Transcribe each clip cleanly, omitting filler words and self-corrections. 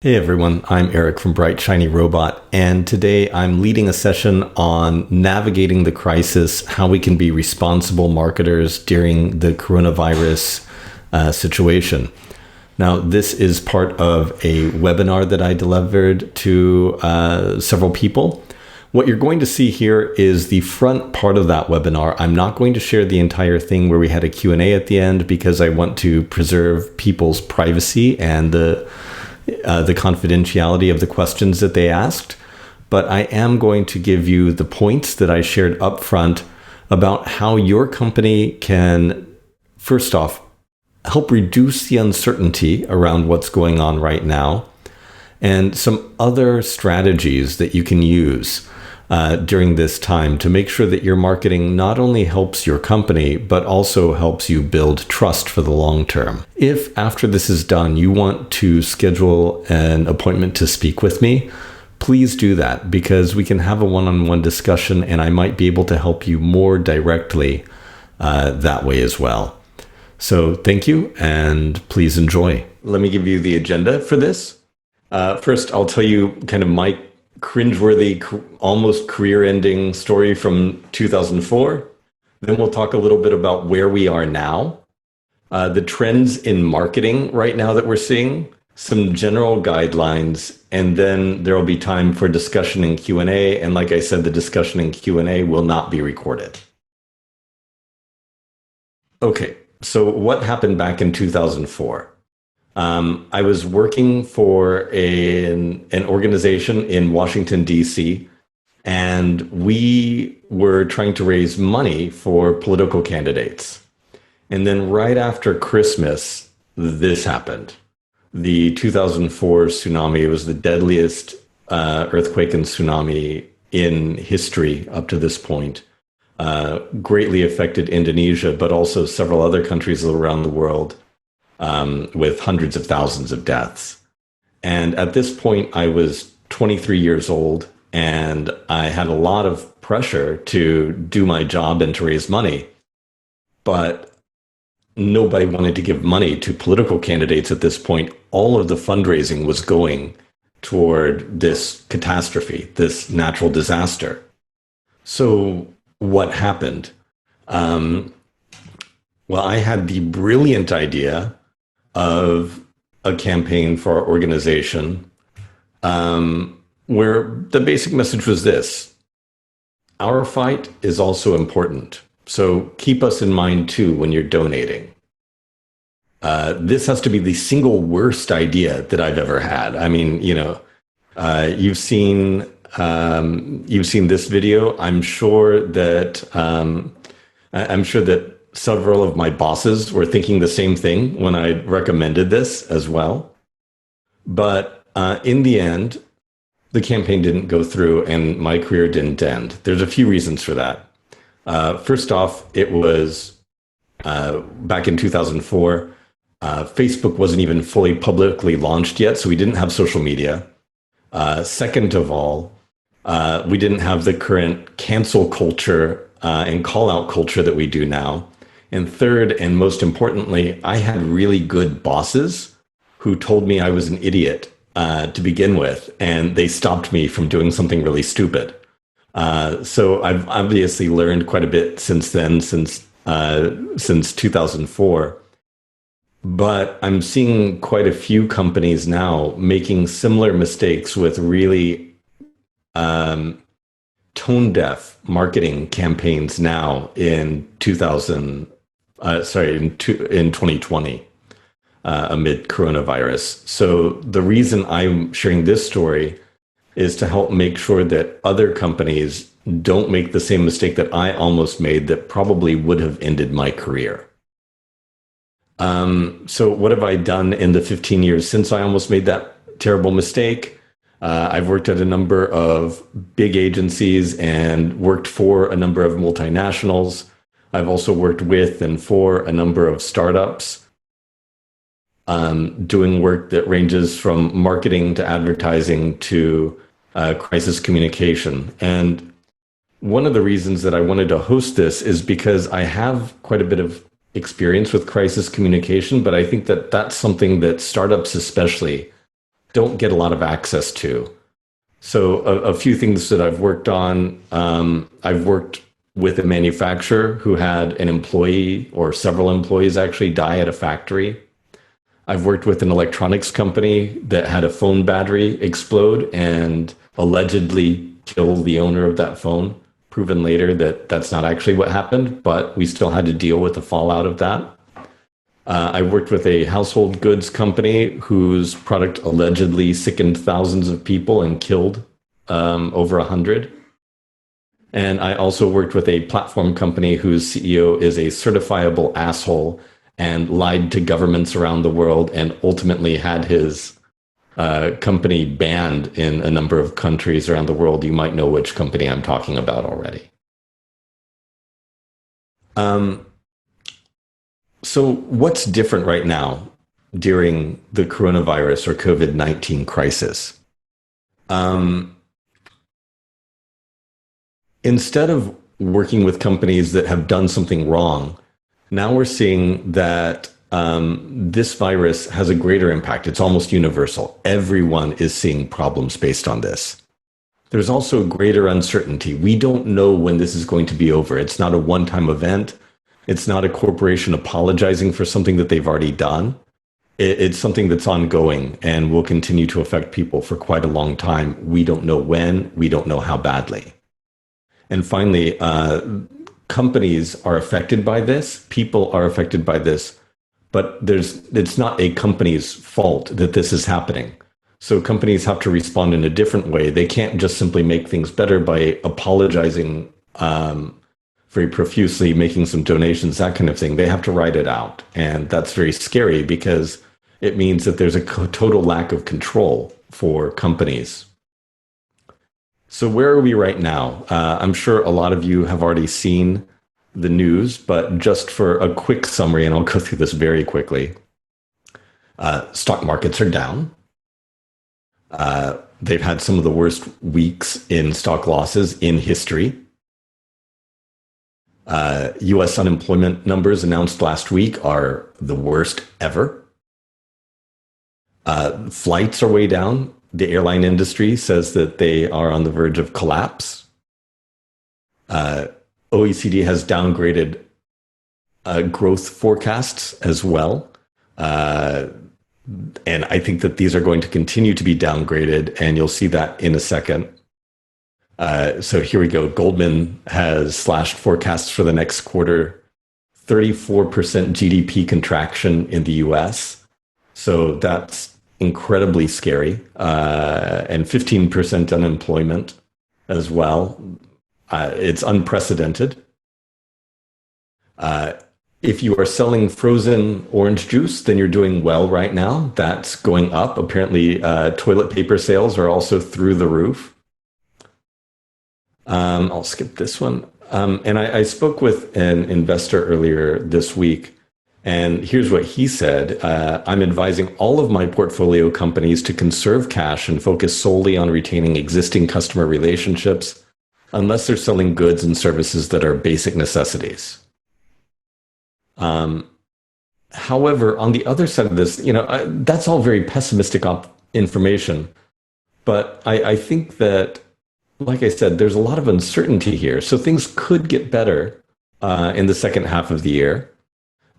Hey everyone, I'm Eric from Bright Shiny Robot, and today I'm leading a session on navigating the crisis, how we can be responsible marketers during the coronavirus situation. Now, this is part of a webinar that I delivered to several people. What you're going to see here is the front part of that webinar. I'm not going to share the entire thing where we had a Q&A at the end because I want to preserve people's privacy and the confidentiality of the questions that they asked, but I am going to give you the points that I shared up front about how your company can, first off, help reduce the uncertainty around what's going on right now, and some other strategies that you can use during this time to make sure that your marketing not only helps your company, but also helps you build trust for the long term. If after this is done, you want to schedule an appointment to speak with me, please do that because we can have a one-on-one discussion and I might be able to help you more directly that way as well. So thank you and please enjoy. Let me give you the agenda for this. First, I'll tell you kind of my cringeworthy, almost career-ending story from 2004. Then we'll talk a little bit about where we are now, the trends in marketing right now that we're seeing, some general guidelines, and then there will be time for discussion and Q&A. And like I said, the discussion and Q&A will not be recorded. Okay, so what happened back in 2004? I was working for an organization in Washington, D.C., and we were trying to raise money for political candidates. And then right after Christmas, this happened. The 2004 tsunami was the deadliest earthquake and tsunami in history up to this point. Greatly affected Indonesia, but also several other countries around the world. With hundreds of thousands of deaths. And at this point, I was 23 years old and I had a lot of pressure to do my job and to raise money. But nobody wanted to give money to political candidates at this point. All of the fundraising was going toward this catastrophe, this natural disaster. So what happened? Well, I had the brilliant idea of a campaign for our organization where the basic message was this: our fight is also important. So keep us in mind too when you're donating. This has to be the single worst idea that I've ever had. I mean, you've seen this video. I'm sure that several of my bosses were thinking the same thing when I recommended this as well. But in the end, the campaign didn't go through and my career didn't end. There's a few reasons for that. First off, it was back in 2004. Facebook wasn't even fully publicly launched yet, so we didn't have social media. Second of all, we didn't have the current cancel culture and call out culture that we do now. And third, and most importantly, I had really good bosses who told me I was an idiot to begin with, and they stopped me from doing something really stupid. So I've obviously learned quite a bit since then, since 2004. But I'm seeing quite a few companies now making similar mistakes with really tone-deaf marketing campaigns now in 2020 amid coronavirus. So the reason I'm sharing this story is to help make sure that other companies don't make the same mistake that I almost made that probably would have ended my career. So what have I done in the 15 years since I almost made that terrible mistake? I've worked at a number of big agencies and worked for a number of multinationals. I've also worked with and for a number of startups, doing work that ranges from marketing to advertising to crisis communication. And one of the reasons that I wanted to host this is because I have quite a bit of experience with crisis communication, but I think that that's something that startups especially don't get a lot of access to. So a few things that I've worked on, I've worked with a manufacturer who had an employee or several employees actually die at a factory. I've worked with an electronics company that had a phone battery explode and allegedly kill the owner of that phone. Proven later that that's not actually what happened, but we still had to deal with the fallout of that. I worked with a household goods company whose product allegedly sickened thousands of people and killed over 100. And I also worked with a platform company whose CEO is a certifiable asshole and lied to governments around the world and ultimately had his company banned in a number of countries around the world. You might know which company I'm talking about already. So what's different right now during the coronavirus or COVID-19 crisis? Instead of working with companies that have done something wrong, now we're seeing that this virus has a greater impact. It's almost universal. Everyone is seeing problems based on this. There's also greater uncertainty. We don't know when this is going to be over. It's not a one-time event. It's not a corporation apologizing for something that they've already done. It's something that's ongoing and will continue to affect people for quite a long time. We don't know when. We don't know how badly. And finally, companies are affected by this. People are affected by this. But it's not a company's fault that this is happening. So companies have to respond in a different way. They can't just simply make things better by apologizing very profusely, making some donations, that kind of thing. They have to write it out. And that's very scary because it means that there's a total lack of control for companies. So where are we right now? I'm sure a lot of you have already seen the news, but just for a quick summary, and I'll go through this very quickly. Stock markets are down. They've had some of the worst weeks in stock losses in history. US unemployment numbers announced last week are the worst ever. Flights are way down. The airline industry says that they are on the verge of collapse. OECD has downgraded growth forecasts as well. And I think that these are going to continue to be downgraded, and you'll see that in a second. So here we go. Goldman has slashed forecasts for the next quarter, 34% GDP contraction in the US. So that's incredibly scary, and 15% unemployment as well. It's unprecedented. If you are selling frozen orange juice, then you're doing well right now. That's going up. Apparently, toilet paper sales are also through the roof. I'll skip this one. And I spoke with an investor earlier this week, and here's what he said. I'm advising all of my portfolio companies to conserve cash and focus solely on retaining existing customer relationships, unless they're selling goods and services that are basic necessities. However, on the other side of this, that's all very pessimistic information. But I think that, like I said, there's a lot of uncertainty here. So things could get better in the second half of the year.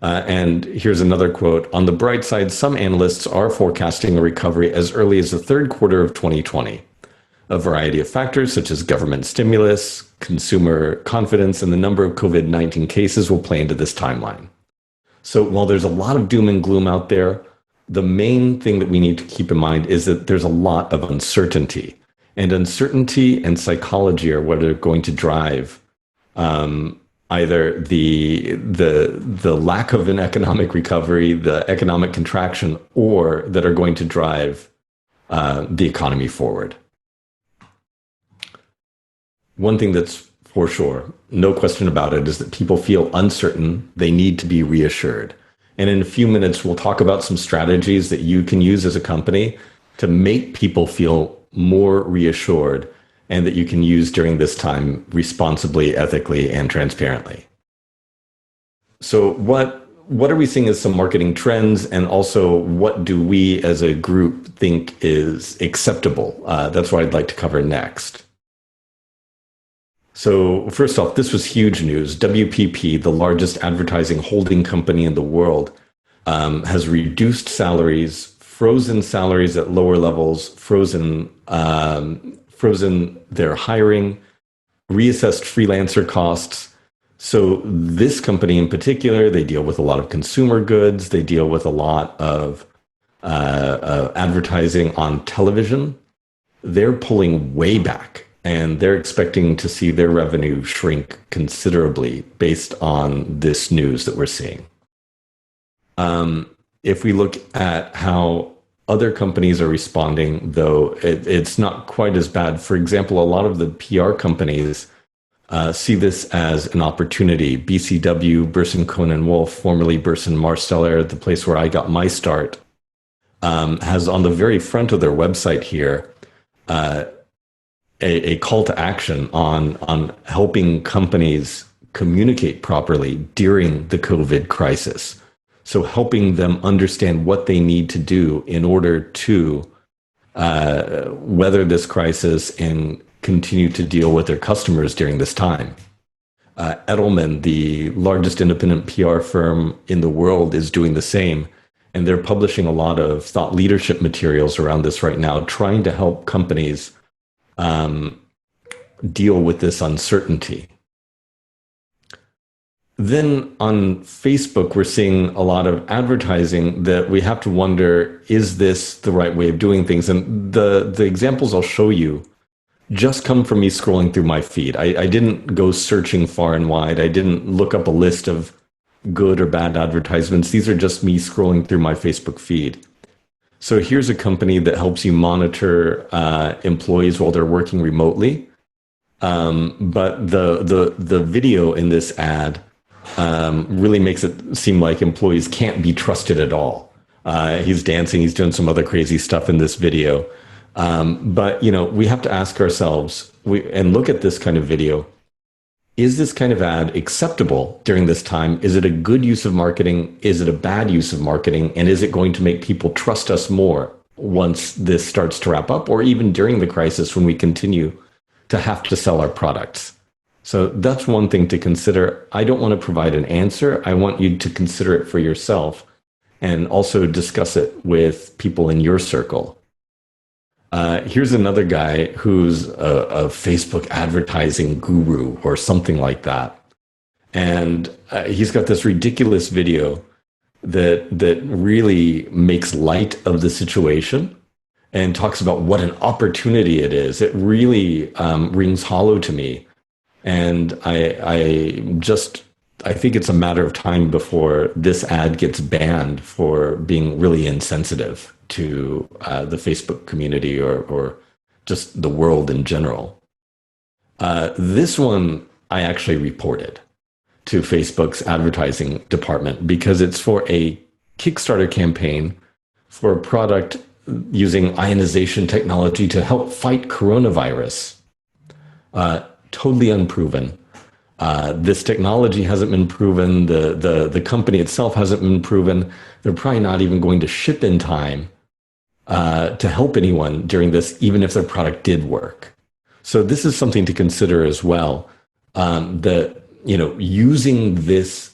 And here's another quote. On the bright side, some analysts are forecasting a recovery as early as the third quarter of 2020. A variety of factors such as government stimulus, consumer confidence, and the number of COVID-19 cases will play into this timeline. So while there's a lot of doom and gloom out there, the main thing that we need to keep in mind is that there's a lot of uncertainty. And uncertainty and psychology are what are going to drive either the lack of an economic recovery, the economic contraction, or that are going to drive the economy forward. One thing that's for sure, no question about it, is that people feel uncertain. They need to be reassured. And in a few minutes, we'll talk about some strategies that you can use as a company to make people feel more reassured and that you can use during this time responsibly, ethically, and transparently. So what what are we seeing as some marketing trends, and also what do we as a group think is acceptable? That's what I'd like to cover next. So first off, this was huge news. WPP, the largest advertising holding company in the world, has reduced salaries, frozen salaries at lower levels, frozen their hiring, reassessed freelancer costs. So this company in particular, they deal with a lot of consumer goods. They deal with a lot of advertising on television. They're pulling way back, and they're expecting to see their revenue shrink considerably based on this news that we're seeing. If we look at how other companies are responding, though, it's not quite as bad. For example, a lot of the PR companies see this as an opportunity. BCW, Burson Cohen Wolf, formerly Burson Marsteller, the place where I got my start, has on the very front of their website here a call to action on helping companies communicate properly during the COVID crisis. So helping them understand what they need to do in order to weather this crisis and continue to deal with their customers during this time. Edelman, the largest independent PR firm in the world, is doing the same. And they're publishing a lot of thought leadership materials around this right now, trying to help companies deal with this uncertainty. Then on Facebook, we're seeing a lot of advertising that we have to wonder, is this the right way of doing things? And the examples I'll show you just come from me scrolling through my feed. I didn't go searching far and wide. I didn't look up a list of good or bad advertisements. These are just me scrolling through my Facebook feed. So here's a company that helps you monitor employees while they're working remotely. But the video in this ad really makes it seem like employees can't be trusted at all. He's dancing, he's doing some other crazy stuff in this video. But we have to ask ourselves and look at this kind of video. Is this kind of ad acceptable during this time? Is it a good use of marketing? Is it a bad use of marketing? And is it going to make people trust us more once this starts to wrap up, or even during the crisis when we continue to have to sell our products? So that's one thing to consider. I don't want to provide an answer. I want you to consider it for yourself and also discuss it with people in your circle. Here's another guy who's a Facebook advertising guru or something like that. And he's got this ridiculous video that really makes light of the situation and talks about what an opportunity it is. It really rings hollow to me. And I think it's a matter of time before this ad gets banned for being really insensitive to the Facebook community or just the world in general. This one I actually reported to Facebook's advertising department because it's for a Kickstarter campaign for a product using ionization technology to help fight coronavirus. Totally unproven. This technology hasn't been proven. The company itself hasn't been proven. They're probably not even going to ship in time to help anyone during this, even if their product did work. So this is something to consider as well. That using this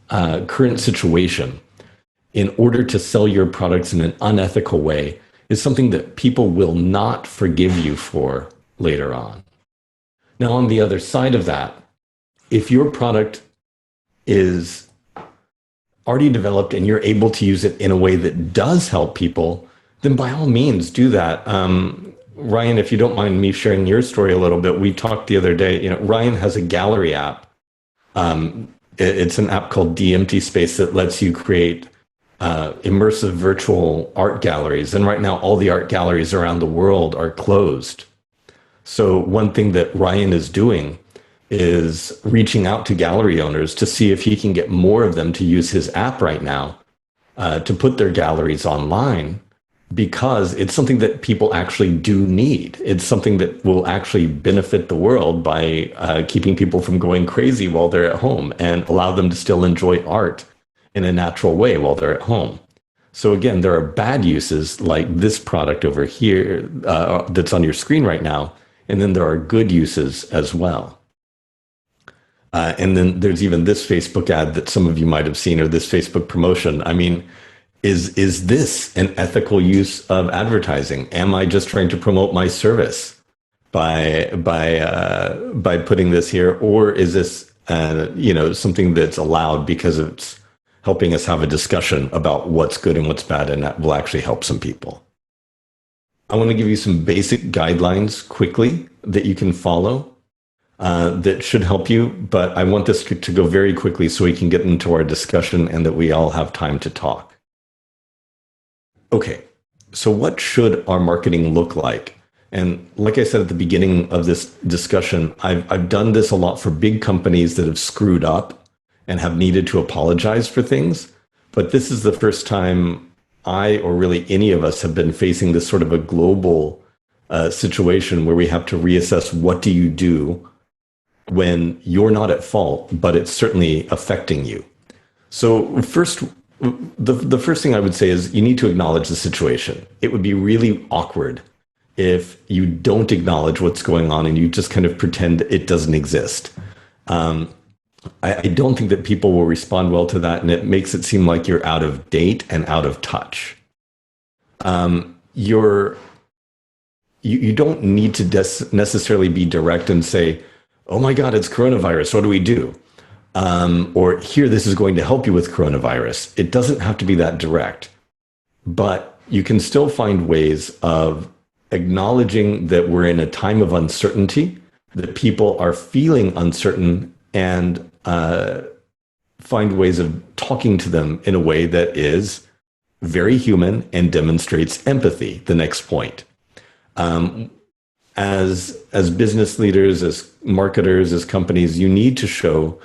current situation in order to sell your products in an unethical way is something that people will not forgive you for later on. Now, on the other side of that, if your product is already developed and you're able to use it in a way that does help people, then by all means do that. Ryan, if you don't mind me sharing your story a little bit, we talked the other day, Ryan has a gallery app. It's an app called DMT Space that lets you create immersive virtual art galleries. And right now, all the art galleries around the world are closed. So one thing that Ryan is doing is reaching out to gallery owners to see if he can get more of them to use his app right now to put their galleries online because it's something that people actually do need. It's something that will actually benefit the world by keeping people from going crazy while they're at home and allow them to still enjoy art in a natural way while they're at home. So again, there are bad uses like this product over here that's on your screen right now, and then there are good uses as well. And then there's even this Facebook ad that some of you might have seen, or this Facebook promotion. I mean, is this an ethical use of advertising? Am I just trying to promote my service by putting this here, or is this something that's allowed because it's helping us have a discussion about what's good and what's bad, and that will actually help some people? I want to give you some basic guidelines quickly that you can follow that should help you, but I want this to go very quickly so we can get into our discussion and that we all have time to talk. Okay, so what should our marketing look like? And like I said at the beginning of this discussion, I've done this a lot for big companies that have screwed up and have needed to apologize for things. But this is the first time I, or really any of us, have been facing this sort of a global situation where we have to reassess what do you do when you're not at fault, but it's certainly affecting you. So first, the first thing I would say is you need to acknowledge the situation. It would be really awkward if you don't acknowledge what's going on and you just kind of pretend it doesn't exist. I don't think that people will respond well to that, and it makes it seem like you're out of date and out of touch. You don't need to necessarily be direct and say, "Oh my God, it's coronavirus. What do we do?" Or "Here, this is going to help you with coronavirus." It doesn't have to be that direct, but you can still find ways of acknowledging that we're in a time of uncertainty, that people are feeling uncertain, and find ways of talking to them in a way that is very human and demonstrates empathy. The next point. As business leaders, as marketers, as companies, you need to show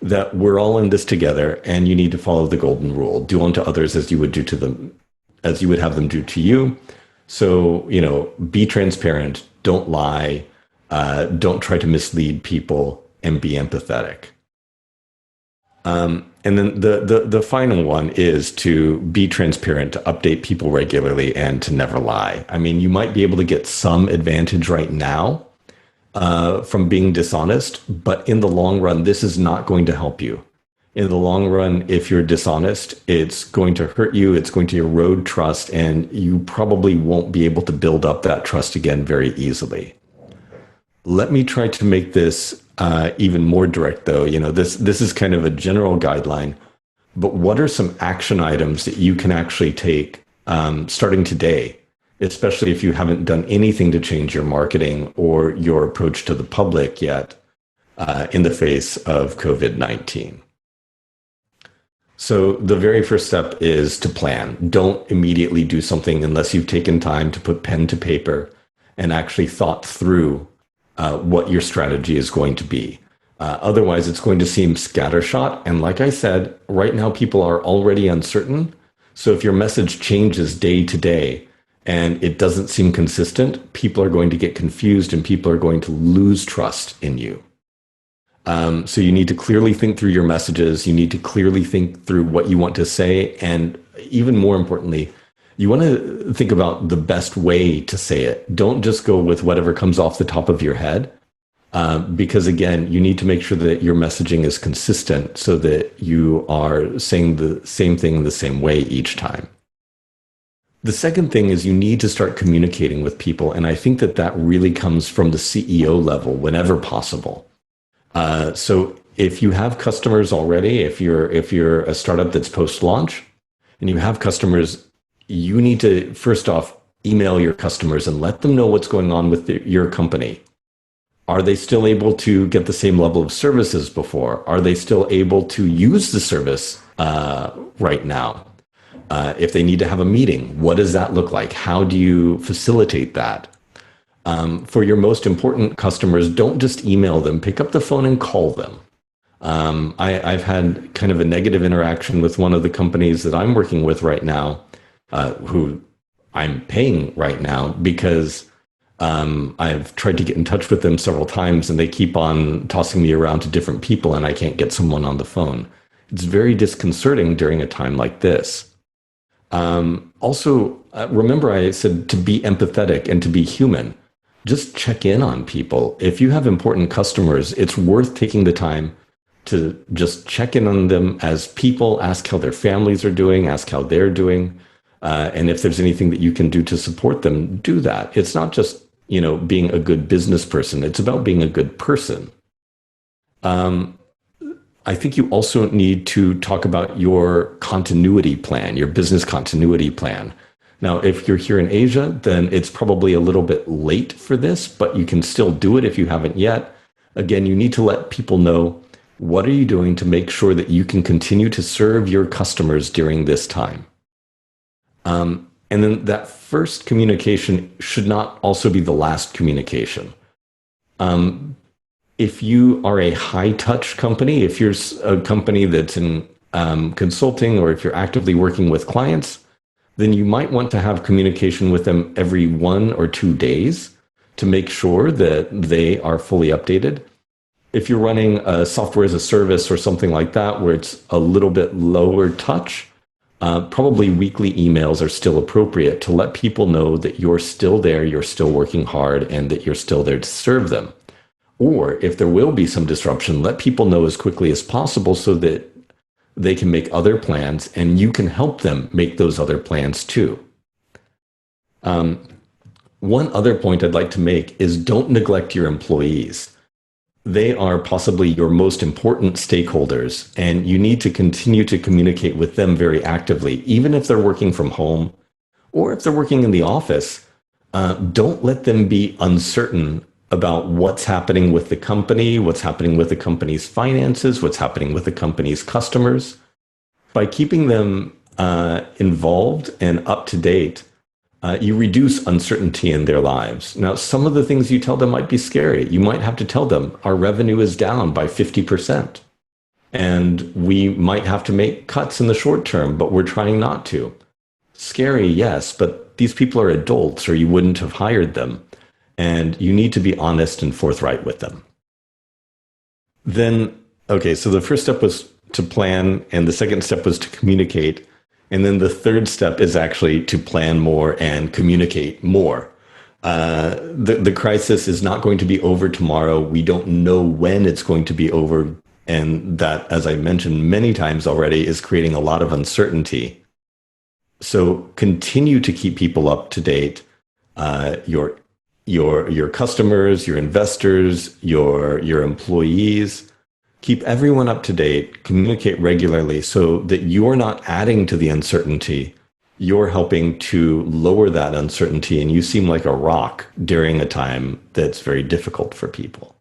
that we're all in this together, and you need to follow the golden rule: do unto others as you would do to them, as you would have them do to you. So, be transparent, don't lie, don't try to mislead people, and be empathetic. And then the final one is to be transparent, to update people regularly, and to never lie. I mean, you might be able to get some advantage right now from being dishonest, but in the long run, this is not going to help you. In the long run, if you're dishonest, it's going to hurt you, it's going to erode trust, and you probably won't be able to build up that trust again very easily. Let me try to make this even more direct, though. This is kind of a general guideline, but what are some action items that you can actually take starting today, especially if you haven't done anything to change your marketing or your approach to the public yet in the face of COVID-19? So the very first step is to plan. Don't immediately do something unless you've taken time to put pen to paper and actually thought through what your strategy is going to be. Otherwise, it's going to seem scattershot. And like I said, right now, people are already uncertain. So if your message changes day to day and it doesn't seem consistent, people are going to get confused and people are going to lose trust in you. So you need to clearly think through your messages. You need to clearly think through what you want to say. And even more importantly, you want to think about the best way to say it. Don't just go with whatever comes off the top of your head. Because again, you need to make sure that your messaging is consistent so that you are saying the same thing in the same way each time. The second thing is you need to start communicating with people. And I think that really comes from the CEO level whenever possible. So if you have customers already, if you're a startup that's post-launch and you have customers, you need to first off email your customers and let them know what's going on with your company. Are they still able to get the same level of service as before? Are they still able to use the service right now? If they need to have a meeting, what does that look like? How do you facilitate that? For your most important customers, don't just email them. Pick up the phone and call them. I've had kind of a negative interaction with one of the companies that I'm working with right now, who I'm paying right now because I've tried to get in touch with them several times and they keep on tossing me around to different people and I can't get someone on the phone. It's very disconcerting during a time like this. Also, remember I said to be empathetic and to be human. Just check in on people. If you have important customers, it's worth taking the time to just check in on them as people, ask how their families are doing, ask how they're doing. And if there's anything that you can do to support them, do that. It's not just, being a good business person. It's about being a good person. I think you also need to talk about your continuity plan, your business continuity plan. Now, if you're here in Asia, then it's probably a little bit late for this, but you can still do it if you haven't yet. Again, you need to let people know, what are you doing to make sure that you can continue to serve your customers during this time? And then that first communication should not also be the last communication. If you are a high-touch company, if you're a company that's in consulting, or if you're actively working with clients, then you might want to have communication with them every 1 or 2 days to make sure that they are fully updated. If you're running a software as a service or something like that, where it's a little bit lower touch, probably weekly emails are still appropriate to let people know that you're still there, you're still working hard, and that you're still there to serve them. Or if there will be some disruption, let people know as quickly as possible so that they can make other plans and you can help them make those other plans too. One other point I'd like to make is don't neglect your employees. They are possibly your most important stakeholders, and you need to continue to communicate with them very actively, even if they're working from home or if they're working in the office. Don't let them be uncertain about what's happening with the company, what's happening with the company's finances, what's happening with the company's customers. By keeping them involved and up to date, you reduce uncertainty in their lives. Now, some of the things you tell them might be scary. You might have to tell them, our revenue is down by 50%. And we might have to make cuts in the short term, but we're trying not to. Scary, yes, but these people are adults or you wouldn't have hired them. And you need to be honest and forthright with them. Then, okay, so the first step was to plan, and the second step was to communicate. And then the third step is actually to plan more and communicate more. The crisis is not going to be over tomorrow. We don't know when it's going to be over. And that, as I mentioned many times already, is creating a lot of uncertainty. So continue to keep people up to date. Your customers, your investors, your employees. Keep everyone up to date, communicate regularly so that you're not adding to the uncertainty. You're helping to lower that uncertainty, and you seem like a rock during a time that's very difficult for people.